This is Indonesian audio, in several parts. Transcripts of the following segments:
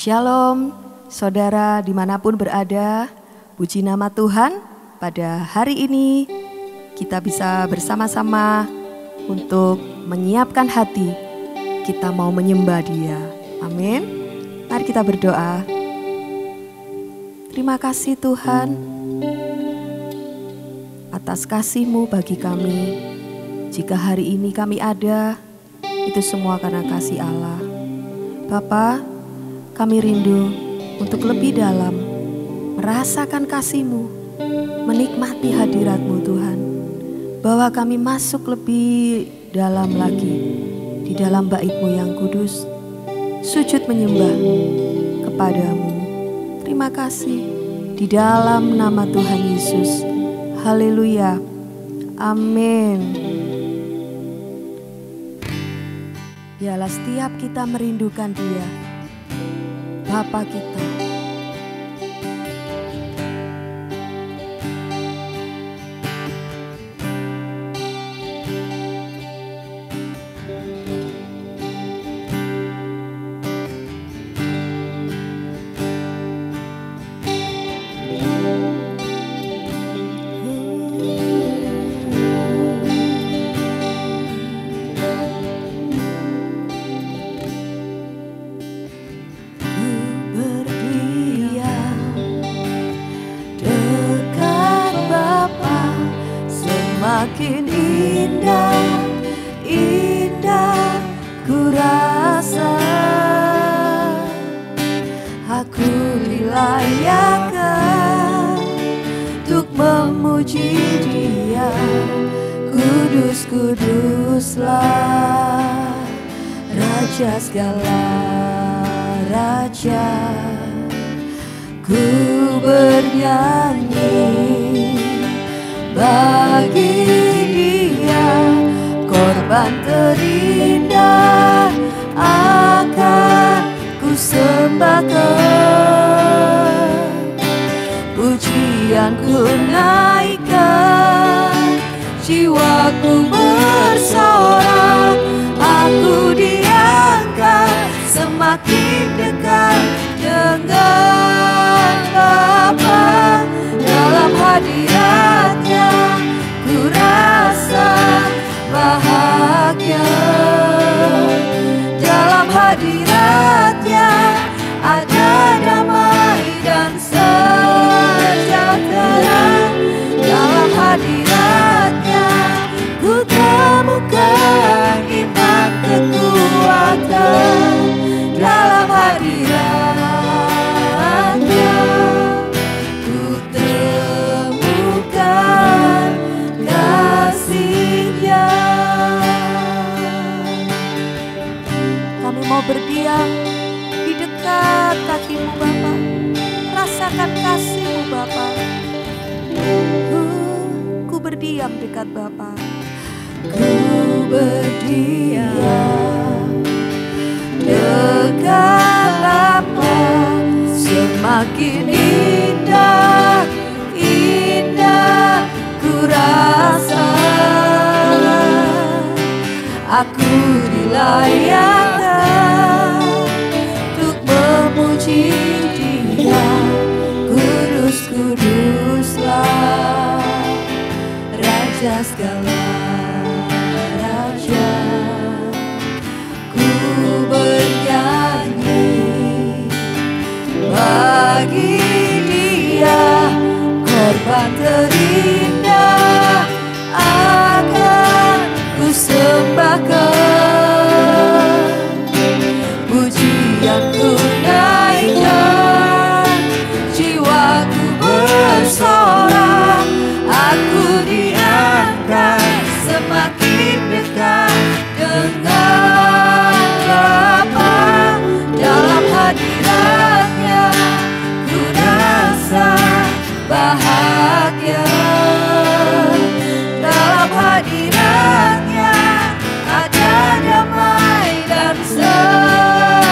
Shalom, saudara dimanapun berada, puji nama Tuhan. Pada hari ini kita bisa bersama-sama untuk menyiapkan hati. Kita mau menyembah Dia. Amin. Mari kita berdoa. Terima kasih Tuhan atas kasih-Mu bagi kami. Jika hari ini kami ada, itu semua karena kasih Allah. Bapa, kami rindu untuk lebih dalam merasakan kasih-Mu, menikmati hadirat-Mu Tuhan. Bahwa kami masuk lebih dalam lagi di dalam bait-Mu yang kudus, sujud menyembah kepadamu. Terima kasih di dalam nama Tuhan Yesus. Haleluya. Amin. Biarlah setiap kita merindukan Dia, Bapa kita. Makin indah, indah ku rasa aku dilayakkan untuk memuji Dia. Kudus, kuduslah Raja segala raja. Ku bernyanyi bagi Dia, korban terindah akan ku sembahkan. Pujian ku naikkan, jiwaku bersorak. Aku diangkat semakin dekat dengan Bapa. Dalam hadirat-Nya ku rasa bahagia. Dalam hadirat-Nya ada damai dan sejahtera. Dalam hadirat-Nya ku temukan iman kekuatan. Dalam hadirat-Nya ku temukan kasih-Nya. Kami mau berdiam di dekat kaki-Mu Bapa, rasakan kasih-Mu Bapa. Ku berdiam dekat Bapa. Ku berdiam dekat Bapa, semakin indah, indah ku rasa. Aku dilayakkan untuk memuji Dia. Kudus, kuduslah Raja segala raja. Ku bernyanyi bagi Dia, korban terindah akan ku sembahkan. Pujian ku naikkan, jiwaku bersorak. Aku diangkat semakin dekat dengan Bapa. Dalam hadirat-Nya ku rasa bahagia. Dalam hadirat-Nya ada damai dan sejahtera.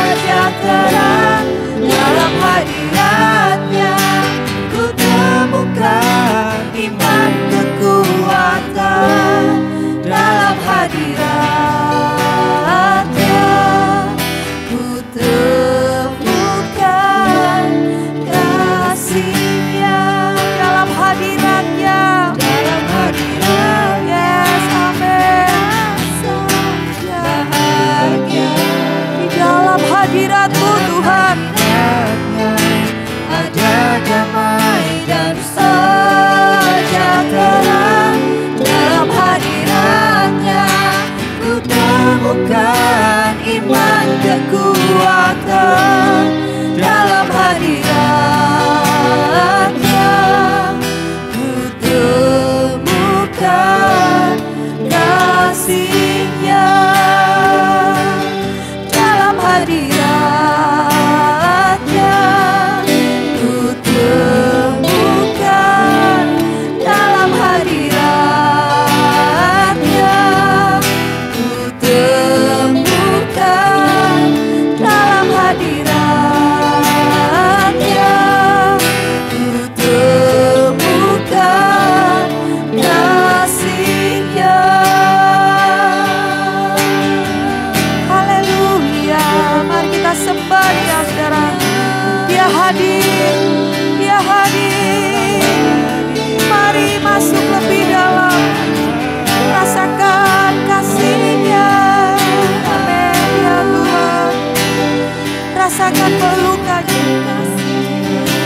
merasakan pelukannya.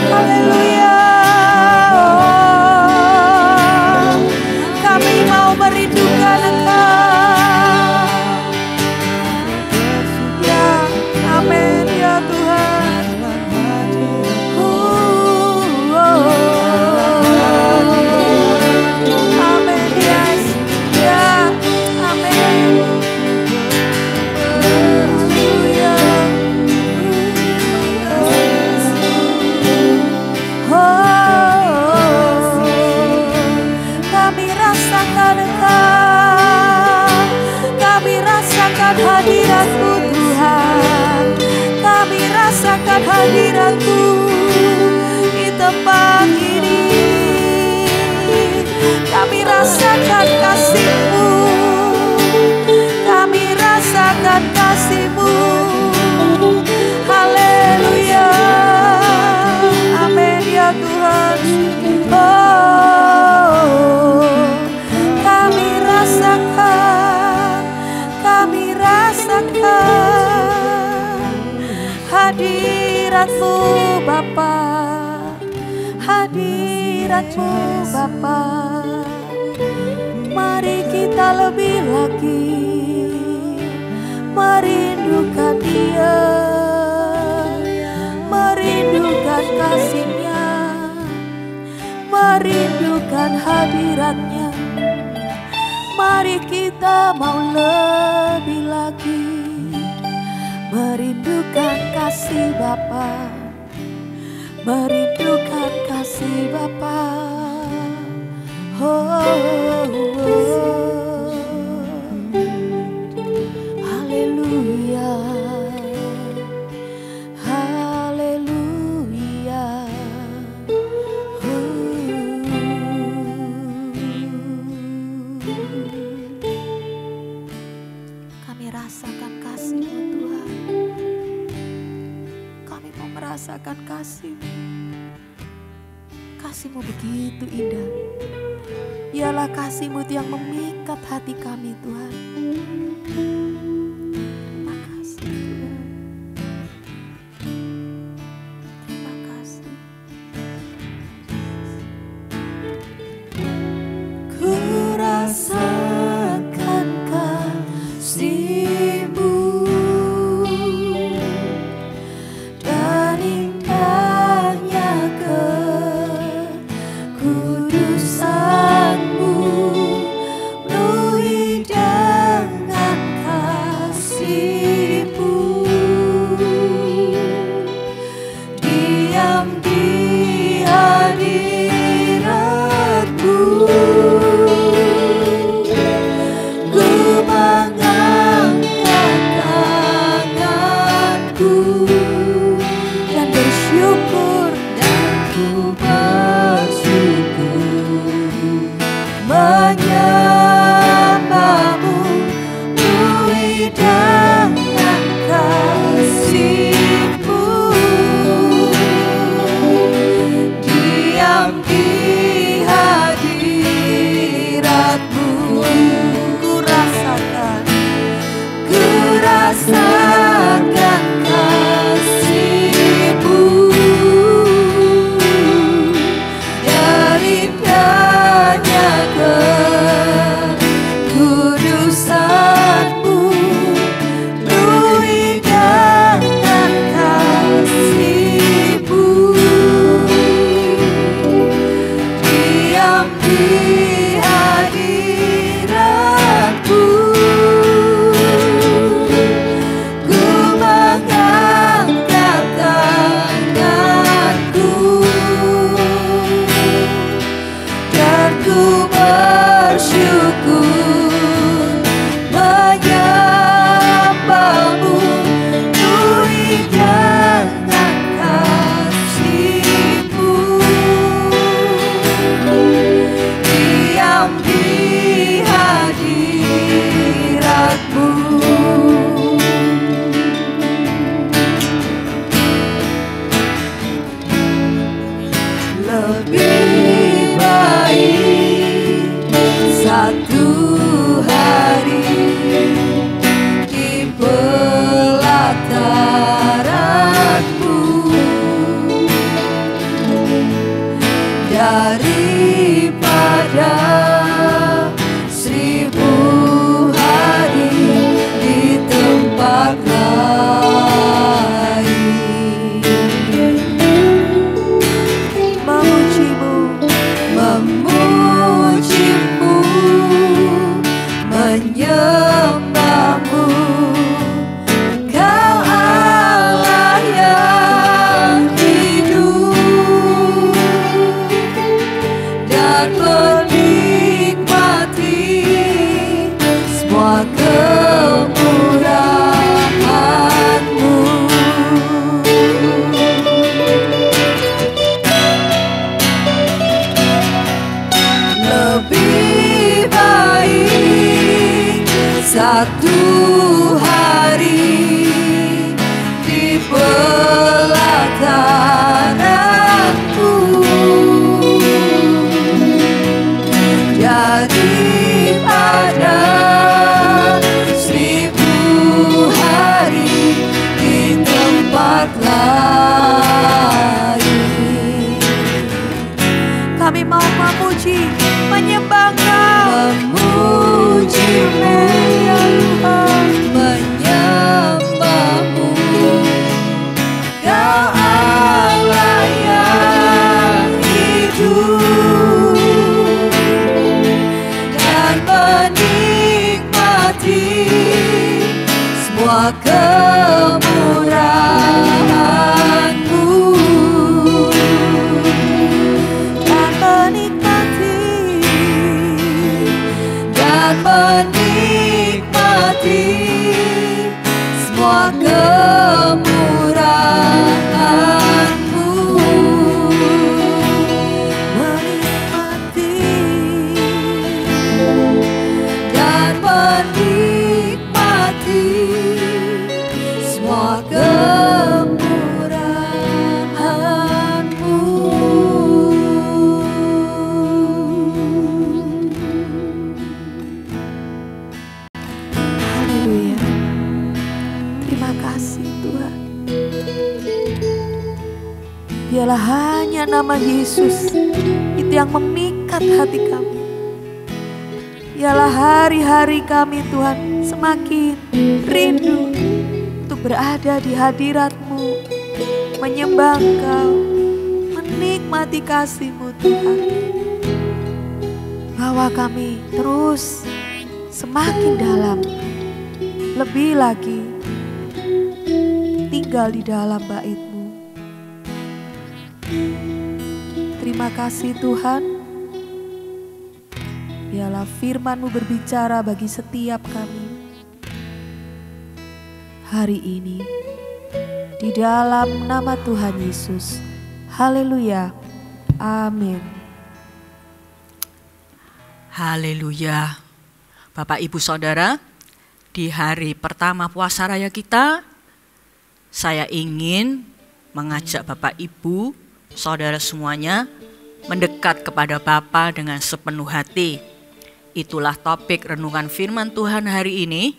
Haleluya. Kami mau merindukan Engkau. Ya, amin ya Tuhan. Amin, yes. Ya, amin. Haleluya. Kami rasakan Engkau, kami rasakan hadirat-Mu Tuhan, kami rasakan hadirat-Mu di tempat ini, kami rasakan kasih-Mu, kami rasakan kasih-Mu. Haleluya, amin ya Tuhan. Kami rasakan hadirat-Mu Bapa, hadirat-Mu Bapa. Mari kita lebih lagi merindukan Dia, merindukan kasih-Nya, merindukan hadirat-Nya. Mari kita mau lebih lagi merindukan kasih Bapa, merindukan kasih Bapa. Haleluya, haleluya. Kami rasakan kasih-Mu Tuhan. Kami mau merasakan kasih-Mu. Kasih-Mu begitu indah. Ialah kasih-Mu yang memikat hati kami Tuhan. Terima kasih Tuhan. Terima kasih. Ku rasakan kasih-Mu dan indahnya kekudusan-Mu, penuhi dengan kasih-Mu, diam di hadirat-Mu. Ku mengangkat tanganku dan bersyukur, dan ku bersyukur menyembah-Mu, penuhi dengan kasih-Mu, diam di hadirat-Mu. Ku rasakan kasih-Mu, dari indahnya kekudusan-Mu, penuhi dengan kasih-Mu, diam di hadirat-Mu. Ku mengangkat tanganku dan ku bersyukur menyembah-Mu, penuhi dengan kasih-Mu, diam di hadirat-Mu. Lebih baik satu hari di pelataran semua kemurahan-Mu, dan menikmati semua kemurahan-Mu, menikmati dan menikmati semua kemurahan-Mu. Haleluya. Terima kasih Tuhan. Biarlah hanya nama Yesus itu yang memikat hati kami. Biarlah hari-hari kami Tuhan semakin rindu untuk berada di hadirat-Mu, menyembah Engkau, menikmati kasih-Mu Tuhan. Bawa kami terus semakin dalam, lebih lagi tinggal di dalam bait-Mu. Terima kasih Tuhan. Biarlah firman-Mu berbicara bagi setiap kami hari ini, di dalam nama Tuhan Yesus. Haleluya. Amin. Haleluya. Bapak Ibu Saudara, di hari pertama puasa raya kita, saya ingin mengajak Bapak Ibu Saudara semuanya mendekat kepada Bapa dengan sepenuh hati. Itulah topik renungan firman Tuhan hari ini.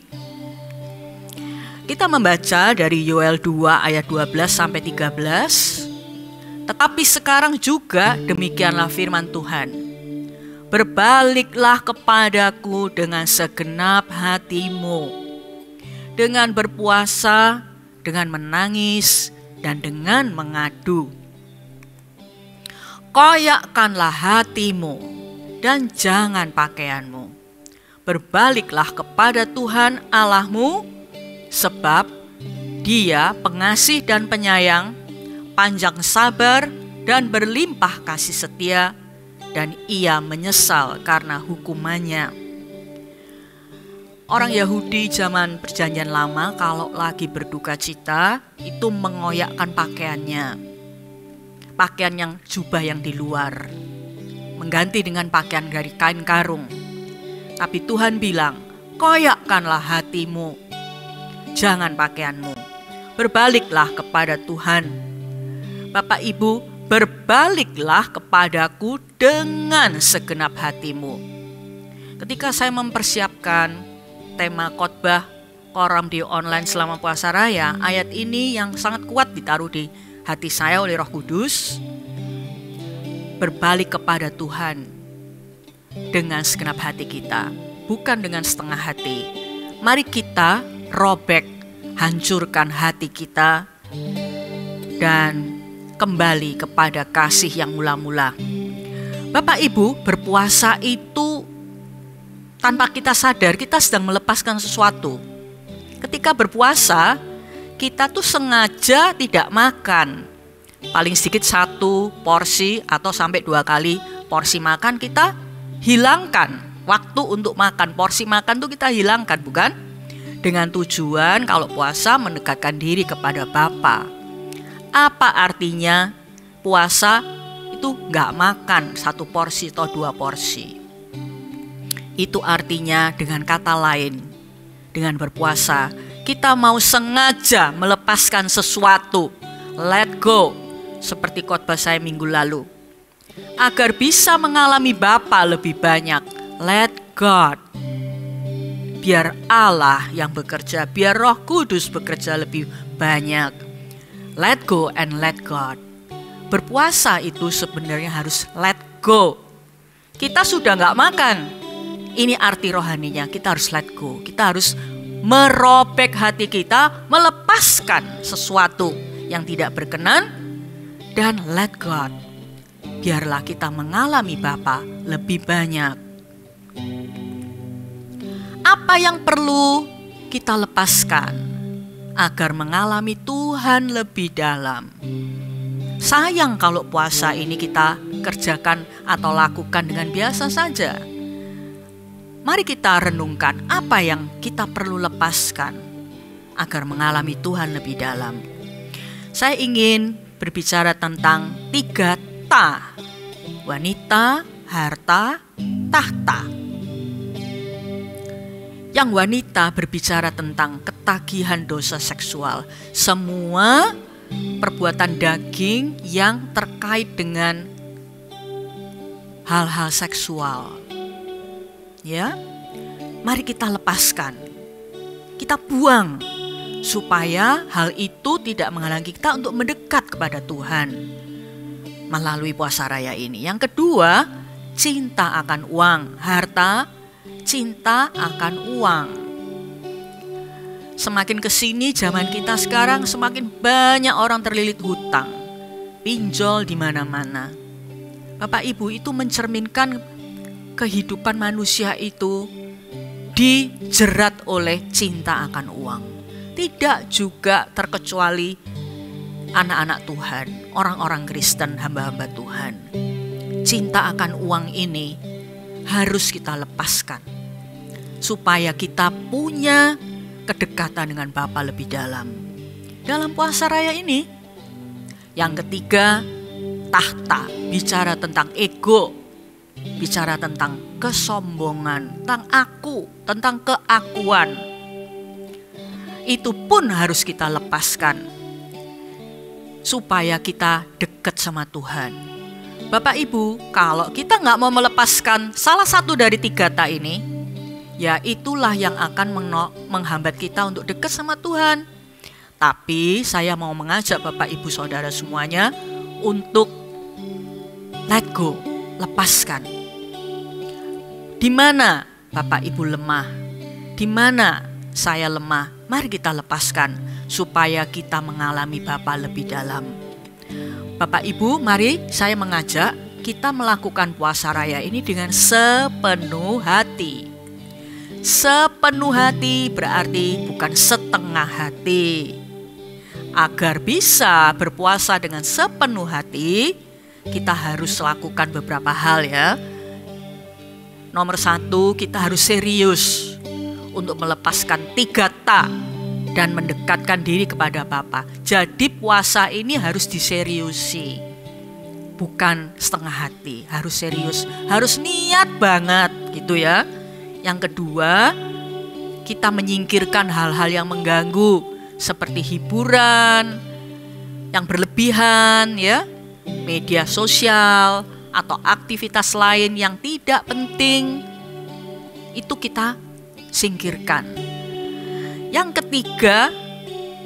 Kita membaca dari Yoel 2 ayat 12 sampai 13. Tetapi sekarang juga demikianlah firman Tuhan. Berbaliklah kepadaku dengan segenap hatimu, dengan berpuasa, dengan menangis, dan dengan mengadu. Koyakkanlah hatimu dan jangan pakaianmu. Berbaliklah kepada Tuhan Allahmu, sebab Dia pengasih dan penyayang, panjang sabar dan berlimpah kasih setia, dan Ia menyesal karena hukumannya. Orang Yahudi zaman Perjanjian Lama kalau lagi berduka cita itu mengoyakkan pakaiannya. Pakaian yang jubah yang di luar, mengganti dengan pakaian dari kain karung. Tapi Tuhan bilang, koyakkanlah hatimu, jangan pakaianmu. Berbaliklah kepada Tuhan. Bapak Ibu, berbaliklah kepadaku dengan segenap hatimu. Ketika saya mempersiapkan tema khotbah Koram di online selama puasa raya, ayat ini yang sangat kuat ditaruh di hati saya oleh Roh Kudus. Berbalik kepada Tuhan dengan segenap hati kita, bukan dengan setengah hati. Mari kita robek, hancurkan hati kita, dan kembali kepada kasih yang mula-mula. Bapak Ibu, berpuasa itu tanpa kita sadar kita sedang melepaskan sesuatu. Ketika berpuasa, kita tuh sengaja tidak makan. Paling sedikit 1 porsi atau sampai 2 kali porsi makan kita hilangkan. Waktu untuk makan, porsi makan tuh kita hilangkan, bukan? Dengan tujuan kalau puasa mendekatkan diri kepada Bapa. Apa artinya puasa itu gak makan 1 porsi atau 2 porsi? Itu artinya dengan kata lain, dengan berpuasa kita mau sengaja melepaskan sesuatu, let go, seperti khotbah saya minggu lalu. Agar bisa mengalami Bapa lebih banyak, let God. Biar Allah yang bekerja, biar Roh Kudus bekerja lebih banyak. Let go and let God. Berpuasa itu sebenarnya harus let go. Kita sudah gak makan, ini arti rohaninya, kita harus let go. Kita harus merobek hati kita, melepaskan sesuatu yang tidak berkenan, dan let God. Biarlah kita mengalami Bapa lebih banyak. Apa yang perlu kita lepaskan? agar mengalami Tuhan lebih dalam. Sayang kalau puasa ini kita kerjakan atau lakukan dengan biasa saja. Mari kita renungkan apa yang kita perlu lepaskan agar mengalami Tuhan lebih dalam. Saya ingin berbicara tentang 3 ta. Wanita, harta, tahta. Yang wanita berbicara tentang ketagihan dosa seksual. Semua perbuatan daging yang terkait dengan hal-hal seksual. Ya, mari kita lepaskan. Kita buang supaya hal itu tidak menghalangi kita untuk mendekat kepada Tuhan melalui puasa raya ini. Yang kedua, cinta akan uang. Harta, cinta akan uang. Semakin kesini zaman kita sekarang semakin banyak orang terlilit hutang, pinjol di mana-mana. Bapak Ibu, itu mencerminkan kehidupan manusia itu dijerat oleh cinta akan uang. Tidak juga terkecuali anak-anak Tuhan, orang-orang Kristen, hamba-hamba Tuhan. Cinta akan uang ini harus kita lepaskan supaya kita punya kedekatan dengan Bapa lebih dalam dalam puasa raya ini. Yang ketiga, tahta, bicara tentang ego, bicara tentang kesombongan, tentang aku, tentang keakuan. Itu pun harus kita lepaskan supaya kita dekat sama Tuhan. Bapak Ibu, kalau kita nggak mau melepaskan salah satu dari 3 ta ini, ya itulah yang akan menghambat kita untuk dekat sama Tuhan. Tapi saya mau mengajak Bapak Ibu Saudara semuanya untuk let go, lepaskan. Di mana Bapak Ibu lemah? Di mana saya lemah? Mari kita lepaskan supaya kita mengalami Bapa lebih dalam. Bapak Ibu, mari saya mengajak kita melakukan puasa raya ini dengan sepenuh hati. Sepenuh hati berarti bukan setengah hati. Agar bisa berpuasa dengan sepenuh hati, kita harus lakukan beberapa hal ya. Nomor 1, kita harus serius untuk melepaskan 3 ta dan mendekatkan diri kepada Bapa. Jadi puasa ini harus diseriusi, bukan setengah hati, harus serius, harus niat banget gitu ya. Yang kedua, kita menyingkirkan hal-hal yang mengganggu seperti hiburan yang berlebihan ya, media sosial atau aktivitas lain yang tidak penting. Itu kita singkirkan. Yang ketiga,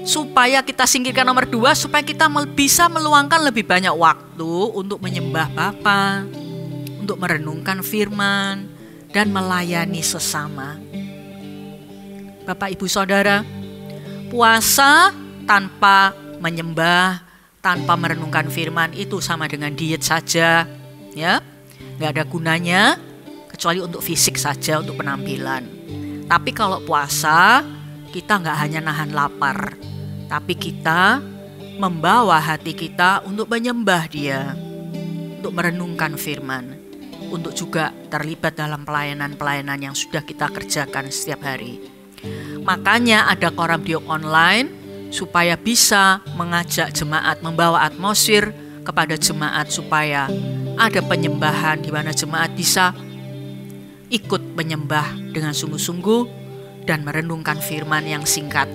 supaya kita singkirkan nomor 2, supaya kita bisa meluangkan lebih banyak waktu untuk menyembah Bapa, untuk merenungkan firman, dan melayani sesama. Bapak Ibu Saudara, puasa tanpa menyembah, tanpa merenungkan firman itu sama dengan diet saja, ya, nggak ada gunanya kecuali untuk fisik saja, untuk penampilan. Tapi kalau puasa, kita nggak hanya nahan lapar, tapi kita membawa hati kita untuk menyembah Dia, untuk merenungkan firman, untuk juga terlibat dalam pelayanan-pelayanan yang sudah kita kerjakan setiap hari. Makanya ada Koram Diok online supaya bisa mengajak jemaat, membawa atmosfer kepada jemaat supaya ada penyembahan di mana jemaat bisa ikut menyembah dengan sungguh-sungguh dan merenungkan firman yang singkat.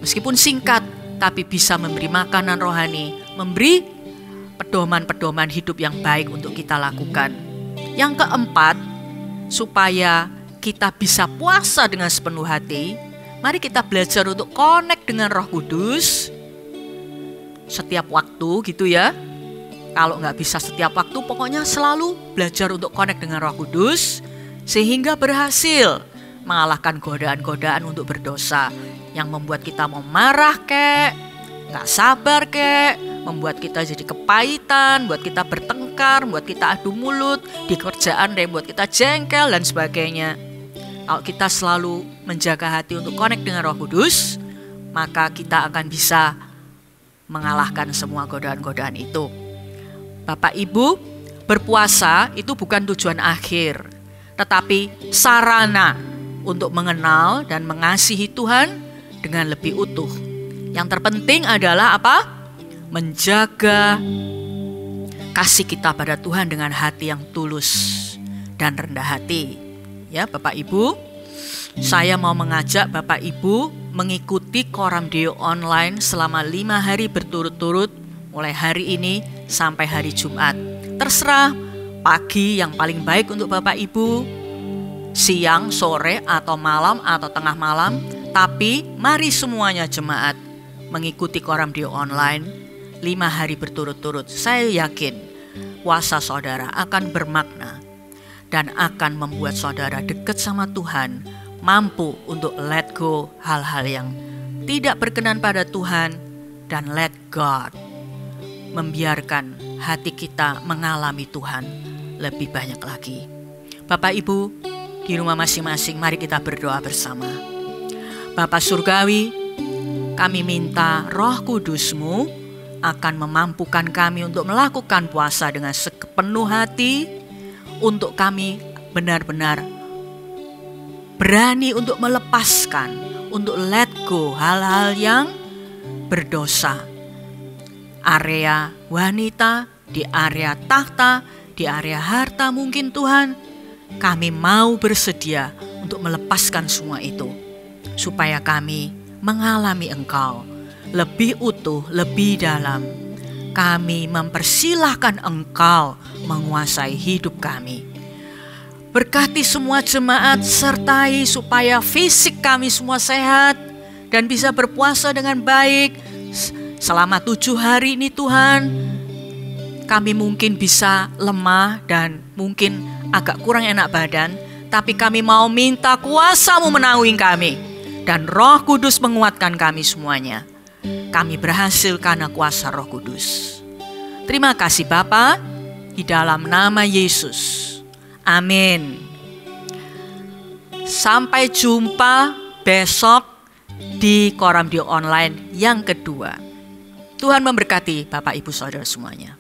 Meskipun singkat, tapi bisa memberi makanan rohani, memberi pedoman-pedoman hidup yang baik untuk kita lakukan. Yang keempat, supaya kita bisa puasa dengan sepenuh hati, mari kita belajar untuk connect dengan Roh Kudus setiap waktu gitu ya. Kalau nggak bisa setiap waktu, pokoknya selalu belajar untuk connect dengan Roh Kudus sehingga berhasil mengalahkan godaan-godaan untuk berdosa yang membuat kita mau marah kek, gak sabar kek, membuat kita jadi kepahitan, buat kita bertengkar, buat kita adu mulut, di kerjaan yang buat kita jengkel dan sebagainya. Kalau kita selalu menjaga hati untuk connect dengan Roh Kudus, maka kita akan bisa mengalahkan semua godaan-godaan itu. Bapak Ibu, berpuasa itu bukan tujuan akhir, tetapi sarana untuk mengenal dan mengasihi Tuhan dengan lebih utuh. Yang terpenting adalah apa? Menjaga kasih kita pada Tuhan dengan hati yang tulus dan rendah hati. Ya, Bapak Ibu, saya mau mengajak Bapak Ibu mengikuti Coram Deo online selama 5 hari berturut-turut, mulai hari ini sampai hari Jumat. Terserah pagi yang paling baik untuk Bapak Ibu, siang, sore, atau malam, atau tengah malam. Tapi mari semuanya jemaat mengikuti Coram Deo online 5 hari berturut-turut. Saya yakin puasa saudara akan bermakna dan akan membuat saudara dekat sama Tuhan, mampu untuk let go hal-hal yang tidak berkenan pada Tuhan, dan let God membiarkan hati kita mengalami Tuhan lebih banyak lagi. Bapak Ibu, di rumah masing-masing mari kita berdoa bersama. Bapa Surgawi, kami minta Roh Kudus-Mu akan memampukan kami untuk melakukan puasa dengan sepenuh hati, untuk kami benar-benar berani untuk melepaskan, untuk let go hal-hal yang berdosa. Area wanita, di area tahta, di area harta mungkin Tuhan, kami mau bersedia untuk melepaskan semua itu, supaya kami mengalami Engkau lebih utuh, lebih dalam. Kami mempersilahkan Engkau menguasai hidup kami. Berkati semua jemaat, sertai supaya fisik kami semua sehat dan bisa berpuasa dengan baik. Selama 7 hari ini Tuhan, kami mungkin bisa lemah dan mungkin agak kurang enak badan, tapi kami mau minta kuasa-Mu menaungi kami, dan Roh Kudus menguatkan kami semuanya. Kami berhasil karena kuasa Roh Kudus. Terima kasih Bapa, di dalam nama Yesus. Amin. Sampai jumpa besok di Coram Deo online yang kedua. Tuhan memberkati Bapak Ibu Saudara semuanya.